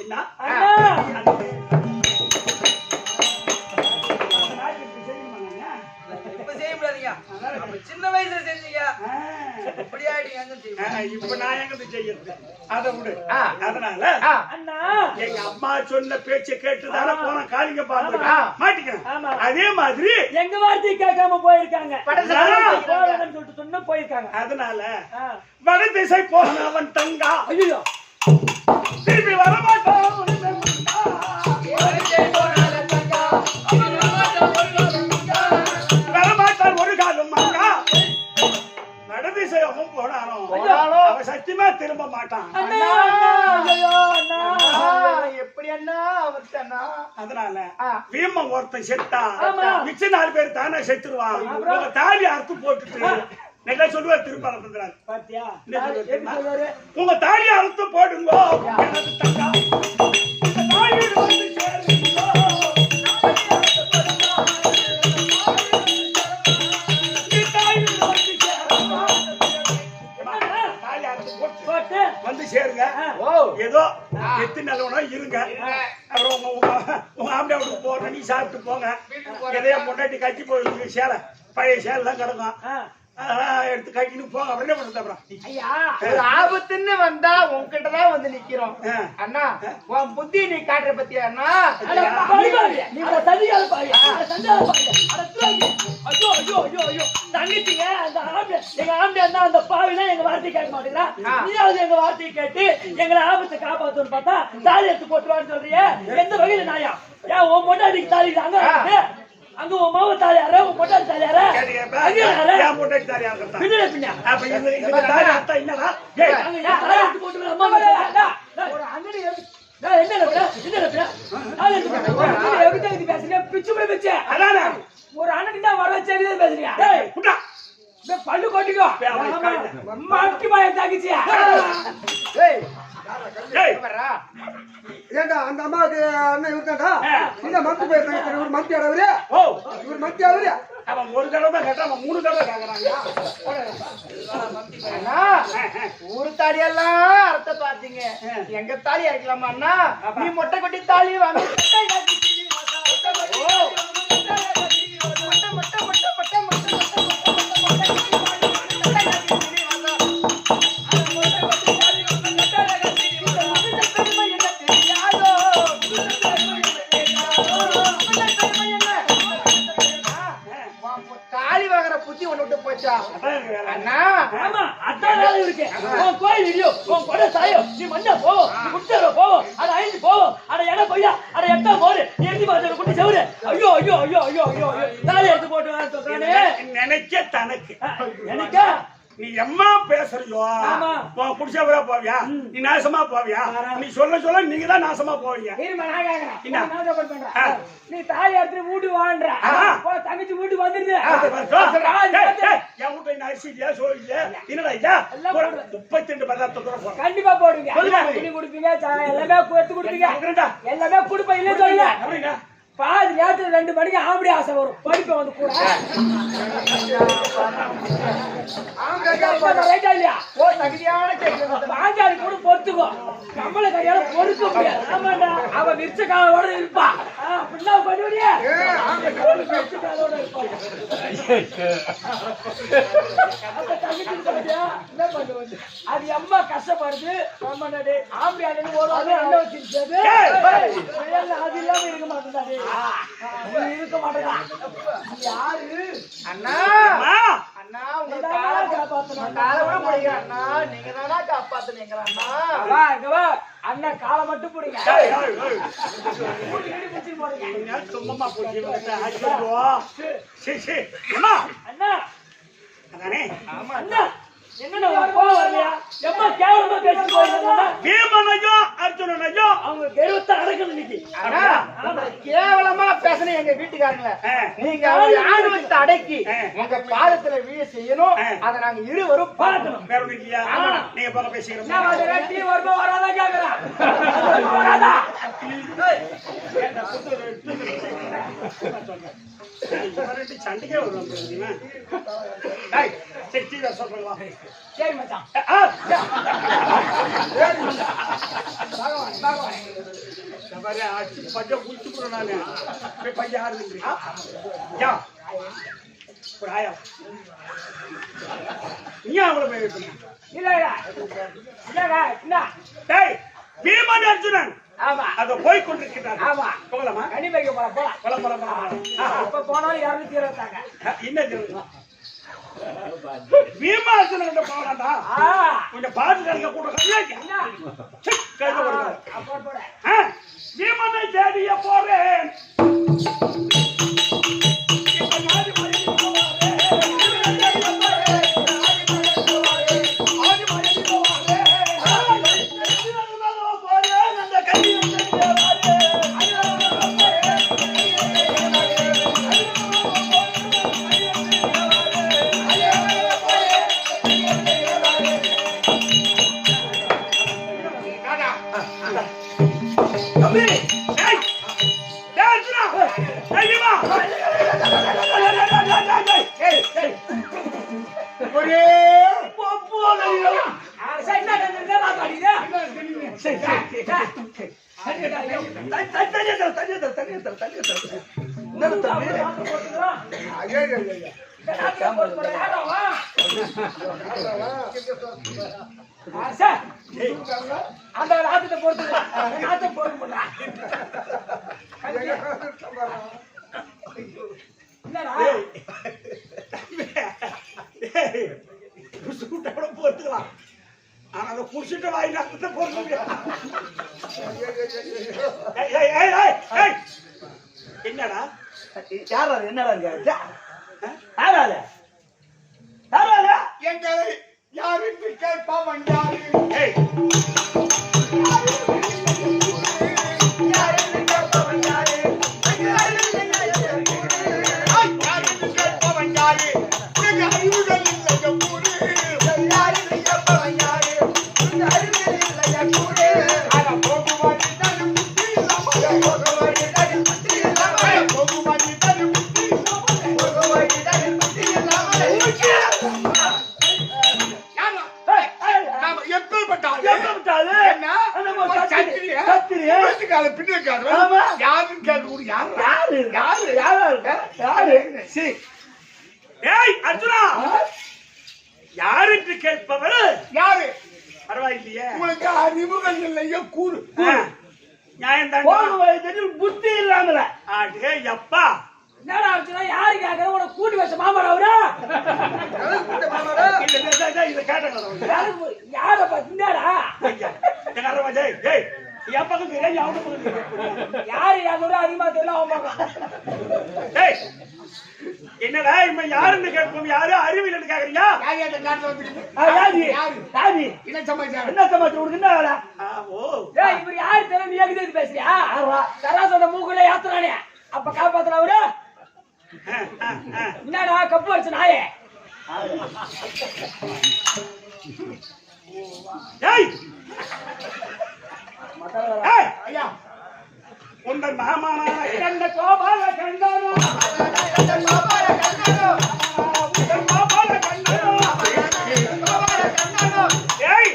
என்ன சின்ன வயசுல செஞ்சீங்க இப்ப நான் எங்க செய்யறது அதை விடு. அதனால எங்க அம்மா சொன்ன பேச்சை கேட்டுதான போன காலிங்க பார்த்து மாட்டிக்கிறேன். அதே மாதிரி எங்க வார்த்தை கேட்காம போயிருக்காங்க, சொல்லிட்டு சொன்ன போயிருக்காங்க. அதனால வட திசை போனவன் தங்கா ஐயோ திருப்பி வரமாட்டான். வரமாட்டான் ஒரு காலம் மங்கா. வட திசை அவன் போனானோ அவன் சத்தியமா திரும்ப மாட்டான். எப்படி அண்ணா அவர்கிட்ட அண்ணா? அதனால வீமம் ஒருத்தன் செத்தா மிச்ச 4 பேர் தானே செத்துருவான். உங்க தாலி அறுத்து போட்டுட்டு நல்லா சொல்லுவார் திரும்ப பண்றாரு. பாத்தியா உங்க தாலி அறுத்து போடுங்க எனது தங்கா. இந்த தாலி வந்து சேருங்க. வந்து சேருங்க. ஏதோ எத்தனை நல்லவனா இருங்க. அப்புறம் உங்க ஆம்பளை போற நீ சாப்பிட்டு போங்க. எதையா பொண்டாட்டி கட்டி போய் சேலை பழைய சேலை தான் கிடக்கும், எடுத்து கட்டின்னு போங்க. அப்புறம் என்ன பண்றது? அப்புறம் ஐயா ஒரு ஆபத்துன்னு வந்தா உன்கிட்டதான் வந்து நிக்கிறோம் அண்ணா. உன் புத்தி நீ காட்டுற பத்தியா அண்ணா? நீ சதிகால பாரு, சந்தால பாரு. ஐயோ ஐயோ ஐயோ ஐயோ தங்கிட்டீங்க. அந்த ஆம்பளை எங்க ஆம்பளை இருந்தா அந்த பாவினா எங்க வார்த்தை கேட்க மாட்டேங்கிறா. நீயாவது எங்க வார்த்தையை கேட்டு எங்களை ஆபத்தை காப்பாத்துன்னு பார்த்தா தாலி எடுத்து போட்டுவான்னு சொல்றிய. எந்த வகையில நாயா? ஏன் உன் பொண்டாட்டிக்கு தாலி அங்க அங்க உன் மாவ தாலியாரா, உன் பொண்டாட்டி தாலியாரா? என் பொண்டாட்டி தாலியா இருக்கா? பின்ன பின்ன அப்ப இந்த தாலி அத்தா என்னடா? ஏய் அங்க யார் தாலி எடுத்து போட்டு அம்மா ஒரு அங்கடி என்ன நடக்குது? என்ன நடக்குது? தாலி எடுத்து போட்டு எதுக்கு இது பேசுறீங்க? பிச்சு போய் வெச்சே அதானே ஒரு அண்ணன் தான் வர வச்சே பேசுறியா? டேய் புட்டா பல்லு கொட்டிக்கோ. மாட்டி மாய தாக்கிச்சியா? ஏய் ஏய் வரா ஏண்டா அந்த அம்மாவுக்கு அண்ணன் இருக்காடா? இந்த மந்தி போயிருக்காங்க. இவர் மந்தி ஆடவரு. ஓ இவர் மந்தி ஆடவரு. அவன் ஒரு தடவை தான் கேட்டா, அவன் 3 தடவை கேக்குறாங்க. அண்ணா ஊரு தாலி எல்லாம் அர்த்த பாத்தீங்க. எங்க தாலி அடிக்கலாமா அண்ணா? நீ மொட்டை கொட்டி தாலி வாங்க. தாலி வாங்குற புத்தி ஒண்ணு விட்டு போச்சா அண்ணா? ஆமா அதான் வேலை இருக்கு. உன் கோயில் இடியோ, உன் கொடை சாயோ, நீ மண்ணா போவோம், குட்டர போவோம், அட ஐந்து போவோம், அட எட கொய்யா, அட எட்டா போடு, எட்டி பாத்து குட்டி செவுரு. ஐயோ ஐயோ ஐயோ ஐயோ ஐயோ தாலி எடுத்து போட்டு சொல்றானே. நினைக்க தனக்கு எனக்கா நீ எம்மா பேசுறியோ உன் குடிச்சவரா போவியா? நீ நாசமா போவியா? நீ சொல்ல சொல்ல நீங்க தான் நாசமா போவீங்க. நீ தாலி எடுத்து வீட்டு வாழ்ற தங்கச்சி வீட்டுக்கு வந்துருது. என் வீட்டுல என்ன அரிசி இல்லையா, சோறு இல்லையா, என்னடா இல்ல 32 பதார்த்தத்தோட கண்டிப்பா போடுவீங்க. துணி கொடுப்பீங்க, எல்லாமே எடுத்து கொடுப்பீங்க, எல்லாமே கொடுப்பேன். இல்ல சொல்லல பாதி நேரத்துல 2 மணிக்கு ஆம்படி ஆசை வரும் படிப்பை வந்து கூட ரைட்டா இல்லையா ஓ தகுதியான கேள்வி பாஞ்சாலி கூட பொறுத்துக்கோ நம்மள கையால பொறுக்க முடியாது ஆமாண்டா அவ நிச்ச காலோட இருப்பா அப்படின்னா பண்ணுவியா நிச்ச காலோட இருப்பா அப்ப தங்கச்சி பாத்தியா என்ன பண்ணுவது அது அம்மா கஷ்டப்படுது ஆமாண்டா ஆம்படி ஆளுன்னு ஓடுவாங்க என்ன வச்சிருச்சது அது இல்லாம இருக்க மாட்டேன் இருக்க மாட்டேடா யாரு அண்ணா ஆ, அண்ணா உங்க காலை காப்பாத்தணும் காலை விட முடியும் அண்ணா நீங்க தானா காப்பாத்துனீங்க அண்ணா வா இங்க வா அண்ணா காலை மட்டும் பிடிங்க ஏய், ஏய், ஏய். கூட்டி கிட்டி பிடிச்சி போடுங்க கொஞ்ச நேரம் சும்மா போச்சு இவங்கிட்ட. ஐயோ. சீ, சீ. அம்மா, அண்ணா அதானே அண்ணா என்னண்ணா உனக்கு கோவம் வரலையா எம்மா கேவலமா பேசிட்டு போயிருந்தா பீமனையும் அர்ஜுனனையும் அவங்க கெருவத்தை அடக்கணும் இன்னைக்கு அண்ணா உங்களை கேவலமா பேசுன எங்க வீட்டுக்காரங்கள ஆ. நீங்க அவங்க ஆணவத்தை அடக்கி ஆ. உங்க பாதத்துல வீழ செய்யணும் ஆ. அதை நாங்க இருவரும் பார்க்கணும் வேற ஒண்ணும் இல்லையா? ஆமா. நீங்க போக என்ன பேசிக்கிறோம் வாடகை டீ வருமா வராதா கேக்குறா வராதா சண்டைக்கே வருவாங்க தெரியுமா? டேய், சரி, டீ சொல்றீங்களா? சரி மச்சான் ஆ, பகவான் இந்த மாதிரி அடிச்சு பஞ்சம் குளிச்சு போறேன் நானு. போய் பையன் யாரு இல்லையா? யா. ஒரு ஆயா. நீ அவங்கள போய் வைப்பீங்க. இல்லடா இல்லடா என்ன டேய், பீமன் அர்ஜுனன் ஆமா அத போய் கொண்டிருக்கிறார். ஆமா போகலாமா? கனிமைக்கு போலாம் போலாம் போலாம், போலாம், போலாம். இப்ப போனாலும் 220 என்ன தெரியுமா? பீமன் அர்ஜுனன் போகலாம்டா. கொஞ்சம் பாத்து கணக்க கூட கைது வருது. அப்போ போட பீமனை தேடிய போறேன். இப்ப நாடி மறைந்து போவாரே. ஆடி மறைந்து போவாரே. போறேன் அந்த கையில் தம்பி, டேய், டேய் அர்ஜுனா, டேய் பீமா. டேய், டேய். ஒரே போப்போலையா. சரி என்ன மாட்டாடிங்க சரி, சரி, சரி. என்ன தம்பி? அந்த ராத்திர பொறுத்து ராத்திர பொறுத்து என்னடா சூட்டோட போத்துக்கலாம். ஆனா அதை குடிச்சிட்டு வாய் நாட்டத்தை போட முடியாது. ஏய், ஏய், ஏய், ஏய், ஏய். என்னடா யாரா என்னடா இங்க யாரால யாரால எங்களை யாருக்கு கேட்பவன் யாரு ஏய் யாருக்கு கேட்பவன் யாரு எங்க அறிவுகள் இல்லை கூறு யாருக்கு கேட்பவன் யாரு அட போகுவாடி தனி புத்தி இல்லாமல் போகுவாடி தனி புத்தி இல்லாமல் போகுவாடி தனி புத்தி இல்லாமல் போகுவாடி தனி புத்தி இல்லாமல் அர்ஜுனா யாருக்கு கேட்பவர் யாரு பரவாயில்லையே உங்களுக்கு அறிவுகள் இல்லையோ கூறு நியாயம் தான் புத்தி இல்லாமல ஆடே எப்பா என்னடா அர்ஜுனா யாரு கேக்குற உனக்கு கூட்டி வச்ச மாமரா அவரு இதை கேட்டாங்க யார என்னடா என் பக்கம் தெரியாது அவங்க பக்கம் யாரு யாரோட அதிகமா தெரியல அவன் பக்கம் என்னடா இப்ப யாருன்னு கேட்போம் யாரு அறிவியல் கேக்குறீங்க யாரு அந்த காட்டுல வந்துருக்கு யாரு என்ன சமாச்சாரம் என்ன சமாச்சாரம் உனக்கு என்ன வேலை ஓ ஏய் இப்ப யாரு தெரியல நீ எதுக்கு பேசுறியா சராசோட மூக்குல ஏத்துறானே அப்ப காப்பாத்துற அவரு என்னடா கப்பு வச்சு நாயே ஏய் ஐயா ஒரு உங்கள் மாமான கண்ட கோபால கண்டனோ உங்கள் கோபால கண்டனோ ஏய்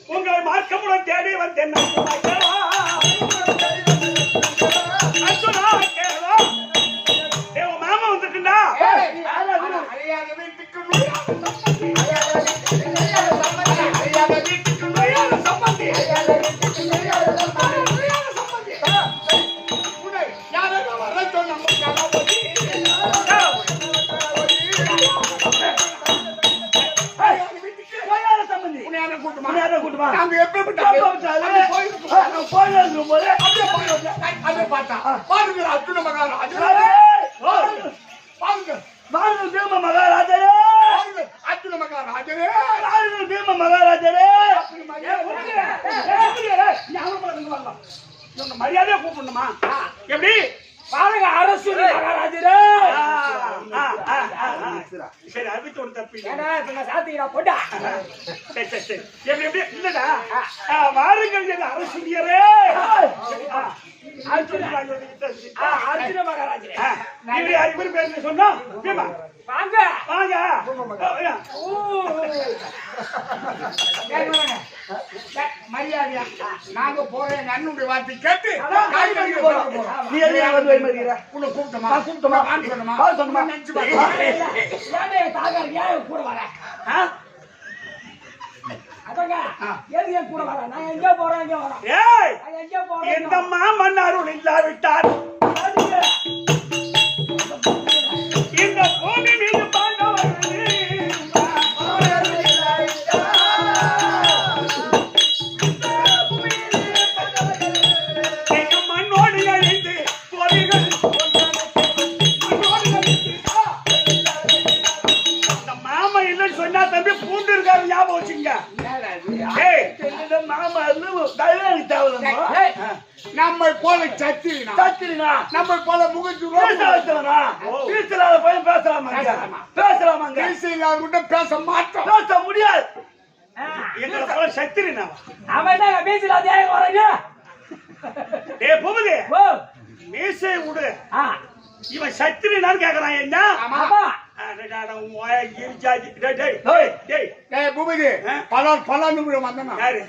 உங்களை மார்க்கமுடன் தேடி வந்தேன் மாமா வந்துட்டுண்டா மரியாதையா கூப்பிடணுமா எப்படி பாருங்க அரசு மகாராஜரே சரி அதுக்கு ஒரு தப்பு சாத்திக்கிறா போட்டா சரி சரி சரி எப்படி எப்படி இல்லடா வாருங்கள் என் அரசியரே அர்ஜுன மகாராஜரே இவரு பேர் சொன்னோம் வாங்க வாங்க மரியாதையா நாங்க போறேன் அண்ணனுடைய வார்த்தை கேட்டு உன்னை கூப்பிட்டோமா கூட வர அதங்க எது என் கூட வர நான் எங்க போறேன் எங்க வரேன் எங்க போறேன் எந்த மாமன் அருள் இல்லாவிட்டார் இந்த பூமி மீது மண்ணோடு அழிந்து பொறிகள் மாமா இல்லைன்னு சொன்னா தம்பி பூண்டு இருக்காரு ஞாபகம் வச்சுங்க மாமா நம்ம போல சத்திரினா நம்ம போல முகத்து பேசலாமாங்க பேச மாட்டோம் பேச முடியாது எங்களை போல சத்திரினா அவன் என்ன பேசல அதே வரங்க பூபதி மீசை விடு இவன் சத்திரினான்னு கேக்குறான் என்ன ஆமா பூபதி பல வந்தா யாரு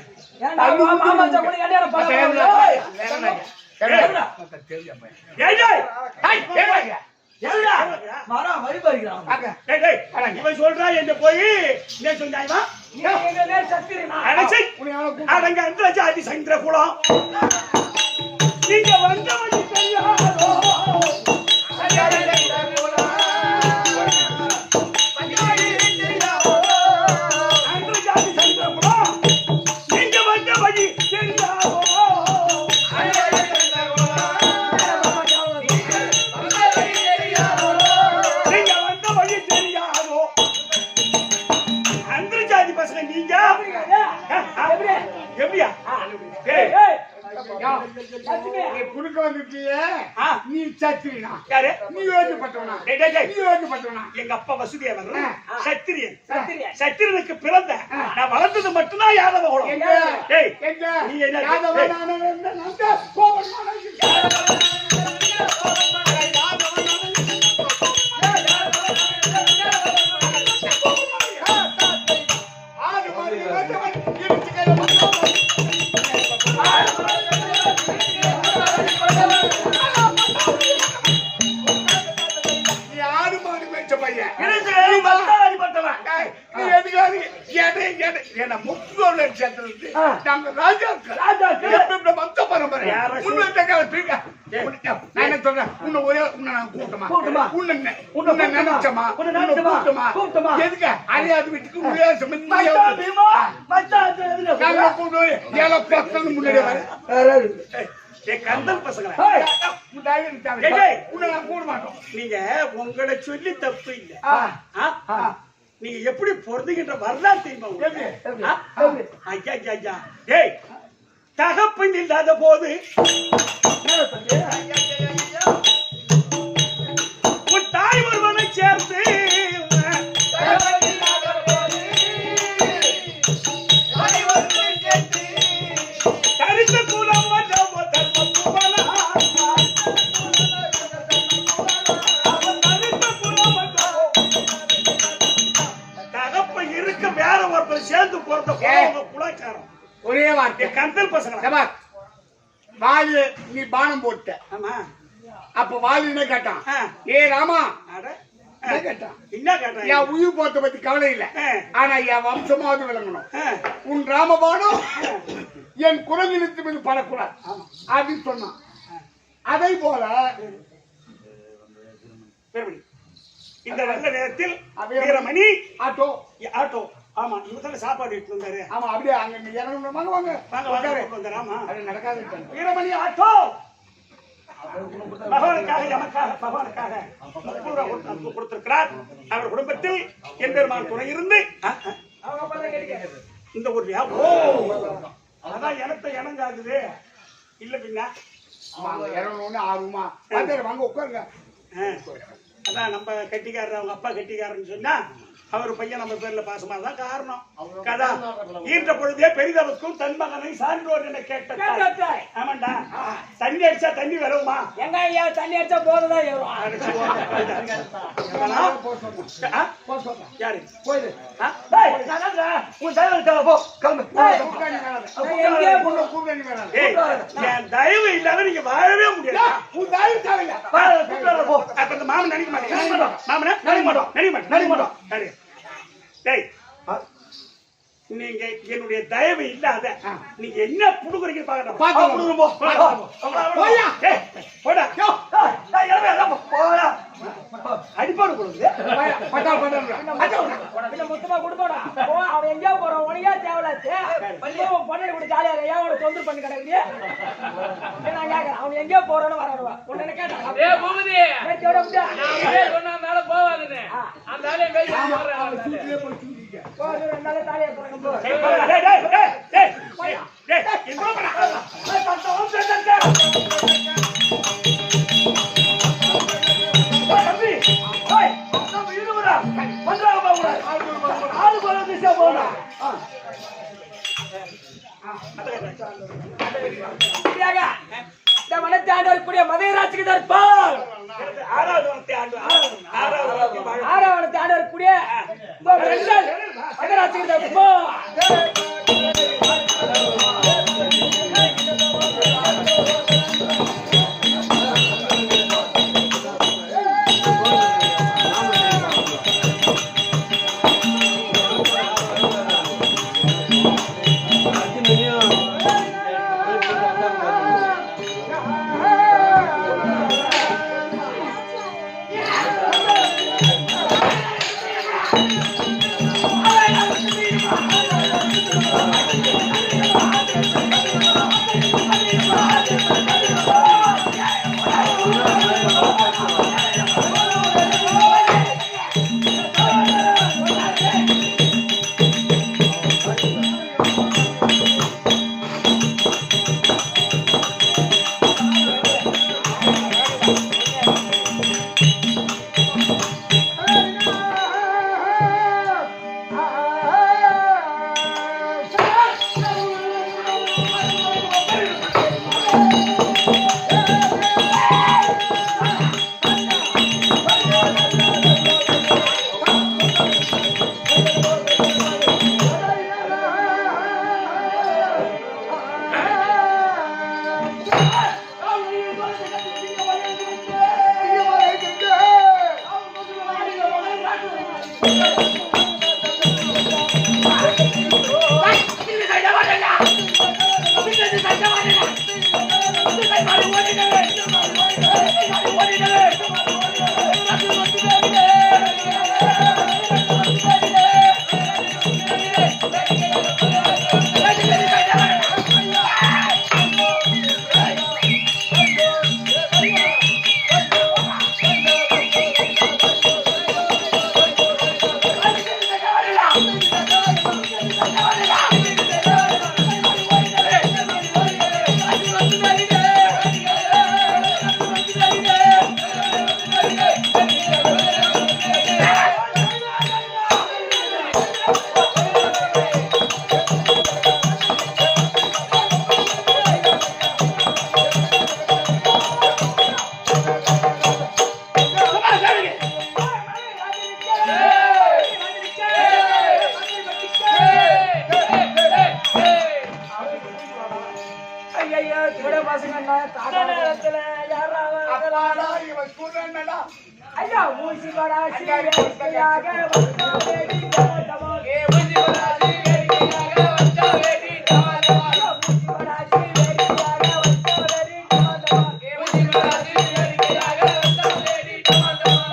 இவன் சொல்றா என்ன போய் ஜாதி சந்திர குலம் நீங்க வந்த வழி தெரியாதோ குறுக்க வந்துட்டியே நீ சத்திரினா நீ யோசிப்பட்டவனா எங்க அப்பா வசுதேவர் சத்திரியன் சத்திரியனுக்கு பிறந்த நான் வளர்ந்தது மட்டும்தான் யாதவ குலம் நீ என்ன கந்தல் பசங்க நீங்க உங்களை சொல்லி தப்பு இல்ல நீங்க எப்படி பொருந்துகின்ற வரலாறு தெரியுமா தகப்பன் இல்லாத போது உன் தாய் ஒருவனை சேர்த்து கருத்த குலம் அப்புறம் சேர்ந்து போறத குலாச்சாரம். ஒரே வார்த்தை கந்தல் பசங்க வாலு நீ பானம் போட்ட. ஆமா. அப்ப வாலு என்ன கேட்டான்? ஏ ராமா கேட்டான். என்ன கேட்டான்? என் உயிர் போறத பத்தி கவலை இல்ல, ஆனா என் வம்சமாவது விளங்கணும். உன் ராமபானம் என் குரங்கினத்து மீது படக்கூடாது அப்படின்னு சொன்னான். அதை போல இந்த நல்ல நேரத்தில் வீரமணி ஆட்டோ ஆட்டோ ஆமா இவங்க சாப்பாடு எடுத்து வந்தாரு. ஆமா அப்படியே அங்க இறங்கணும். வாங்க வாங்க வாங்க வந்தாரு. ஆமா அது நடக்காது. வீரமணி ஆட்டோ பகவானுக்காக எமக்காக பகவானுக்காக கொடுத்திருக்கிறார். அவர் குடும்பத்தில் எம்பெருமான் துணை இருந்து இந்த ஒரு அதான் எனத்தை இணங்காகுது இல்ல பின்ன இறங்கணும்னு ஆர்வமா வாங்க உட்காருங்க. அதான் நம்ம கட்டிக்காரர் அவங்க அப்பா கட்டிக்காரன்னு சொன்னா அவர் பையன் நம்ம பேர்ல பாசமா தான் காரணம். கதா ஈன்ற பொழுதே பெரிதவருக்கும் தன் மகனை சான்றோர் என கேட்ட. ஆமாண்டா தண்ணி அடிச்சா தண்ணி விளவுமா? எங்க ஐயா தண்ணி அடிச்சா போறதா ஏறும். யாரு போயிடு என் தயவு இல்லாத நீங்க வாழவே முடியாது. உன் தயவு தேவையில்லை. அப்ப இந்த மாமன் நினைக்க மாட்டேன். மாமன நினைக்க மாட்டோம். நினைக்க மாட்டோம். நீங்க என்னுடைய தயவு இல்லாத நீங்க என்ன புடுக்குறீங்க அடிப்பாடு கொடுங்க. மொத்தமா கொடுக்கணும். அவன் எங்கேயோ போறான் உனக்கே தேவையில்லாச்சு. பொண்ணு கூட ஜாலியா ஏன் அவனை தொந்தரவு பண்ணி கிடக்குது? நான் கேட்கறேன் அவன் எங்கேயோ போறான்னு வரானுவா உன்ன கேட்டான் போவாதுன்னு அந்த ஆளே தாலியா போறாங்க. ஆண்டவருக்குரிய மதையராட்சிக்கு தற்பால் ஆறாவணத்தை ஆண்டவருக்குரிய மதையராட்சிக்கு தற்பால் கூட பசங்க தாத்தா நேரத்துல அப்பாடா இவன் சொல்றேன்டா ஐயா மூசி பராசி வேடிக்கையாக வந்தா வேடி டமடமா மூசி பராசி வேடிக்கையாக வந்தா வேடி டமடமா மூசி பராசி வேடிக்கையாக வந்தா வேடி டமடமா மூசி பராசி வேடிக்கையாக வந்தா வேடி டமடமா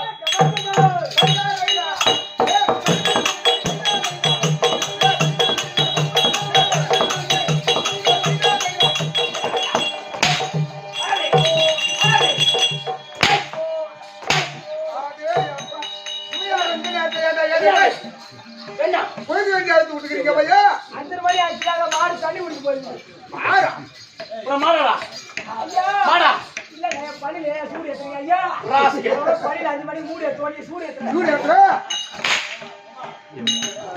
என்ன போய் வேண்டிய எடுத்து விட்டுக்கிறீங்க பையா அந்த மாதிரி ஆச்சுட்டாங்க மாடு தண்ணி குடிச்சு போயிருக்கு மாறா மாடா ஐயா மாடா இல்ல பள்ளியில சூடு ஏத்துறீங்க ஐயா பள்ளியில 5 மணிக்கு மூடி ஏத்துவாங்க சூடு ஏத்துறேன் சூடு ஏத்துற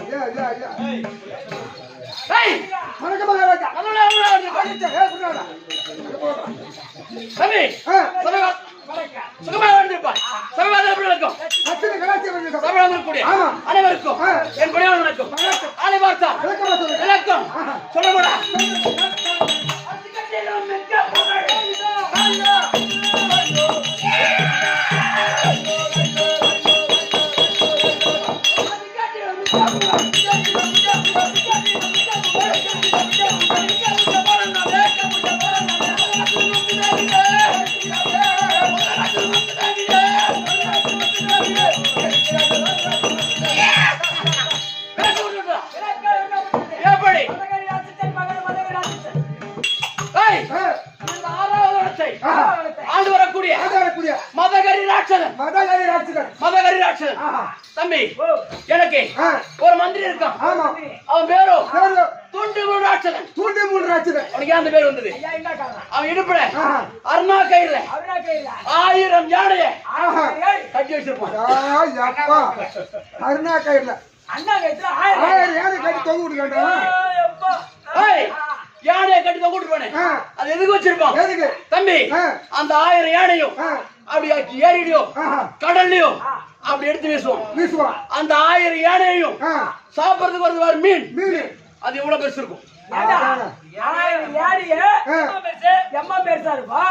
ஐயா ஐயா ஐயா ஏய் வணக்கம் மகாராஜா சமி சுகமா வந்திருப்பாய் சமவாதம் எப்படி இருக்கும் அத்தனை கலாச்சாரம் வந்து சமவாதம் கூடிய அனைவருக்கும் என் பணியாளர் வணக்கம் ஆலை பார்த்தா விளக்கம் சொல்ல போடா எப்படி ஆண்டு வரக்கூடிய மதகரி ராட்சதன் தம்பி எனக்கு ஒரு மந்திரி இருக்கான் அவன் பேரோ துண்டு மூணு ராட்சதன் உனக்கு அந்த பேர் வந்தது அவன் இடுப்புல அருணா கயிறுல 1000 யானைய கட்டி வச்சிருப்பான் அருணா கயிறுல அண்ணா கைத்துல 1000 யானை கட்டி தொங்க விட்டுக்கா யானையை கட்டி தான் கூட்டு போனேன் அது எதுக்கு வச்சிருப்பான் எதுக்கு தம்பி அந்த 1000 யானையும் அப்படி ஏரியிலயோ கடல்லையோ அப்படி எடுத்து வீசுவான் அந்த 1000 யானையையும் சாப்பிடறதுக்கு ஒரு மீன் அது எவ்வளவு பெருசு இருக்கும் எம்மா பெருசா இருப்பா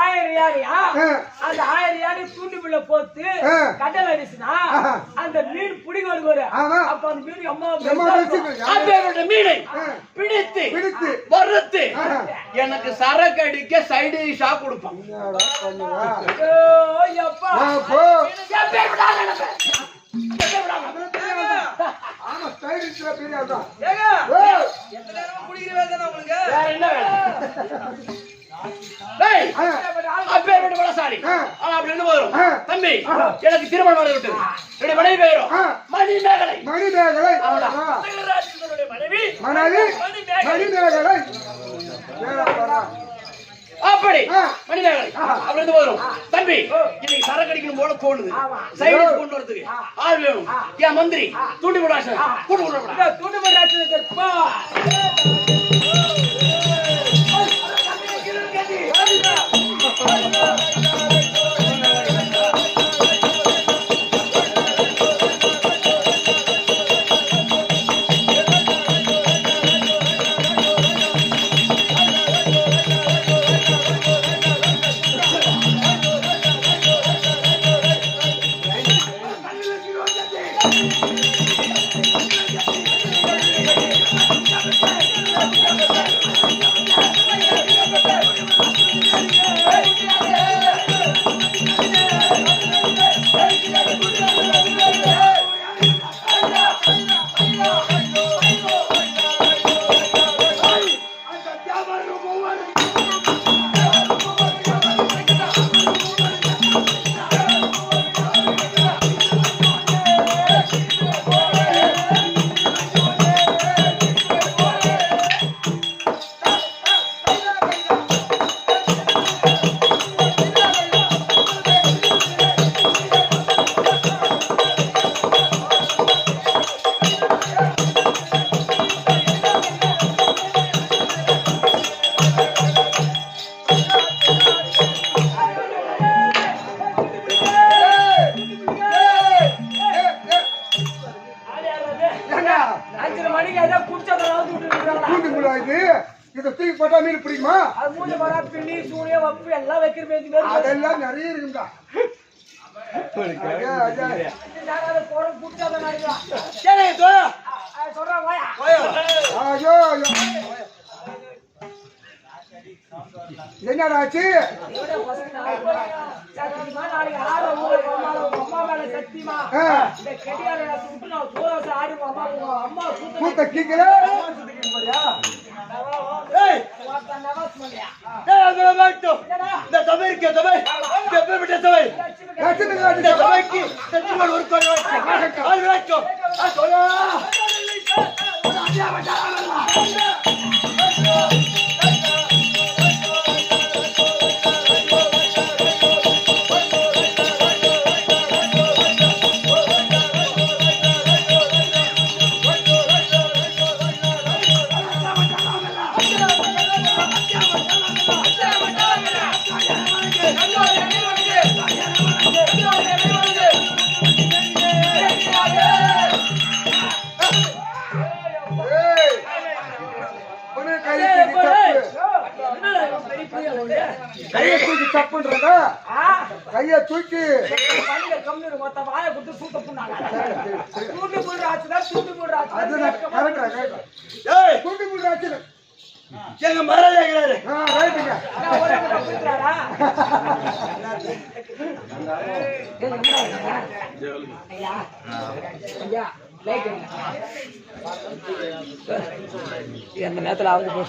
1000 யானையா அந்த 1000 யானை தூண்டிமுள்ள போட்டு கடல் அடிச்சுனா அந்த மீன் பிடிக்க வருவாரு அப்ப அந்த மீன் அப்பேற்பட்ட மீனை பிடித்து வறுத்து எனக்கு சரக்கு அடிக்க சைடு ஷாப் கொடுப்பான் அப்பேற்பட்ட பலசாலி ஆனா அப்படி என்ன வரும் தம்பி எனக்கு திருமணம் நடந்து விட்டது என்னுடைய மனைவி பெயரும் மணிமேகலை அப்படி மணிமேகலை அப்படி இருந்து வரும் தம்பி இன்னைக்கு சரக்கு அடிக்கணும் போல தோணுது சைடு கொண்டு வரதுக்கு ஆள் வேணும் ஏன் மந்திரி தூண்டி போடாசன் கூட்டு விட தூண்டு போடாச்சு இதை தூக்கி போட்டா மீன் பிடிக்குமா? அது மூணு மரா பின்னி சூனிய வப்பு எல்லாம் வைக்கிற பேசி அதெல்லாம் நிறைய இருக்குங்க. போற குடிச்சாதான் சரி தோழா சொல்றான் வாயா ஐயோ என்னடா ஆச்சு? நாளைக்கு ஆறு அம்மா மேல சத்தியமா இந்த கெடியார விட்டு நான் சூறாச ஆடி அம்மா கூத்த கீக்கல இந்த சபை இருக்க சபை எப்பேற்பட்ட சபை இந்த சபைக்கு சத்தியமான ஒரு கோடி கையை தூக்கி தப்புன்றதா? கையை தூக்கி கம்மியோட மொத்த வாயை கொடுத்து சூட்ட பண்ணாங்க சூட்டு போடுற ஆச்சுதான் சூட்டு போடுற அது ஆச்சு தூக்கி போடுறாச்சு. எங்க மகாராஜா இருக்கிறாரு. ரைட்டுங்க. எந்த நேரத்துல ஆகுது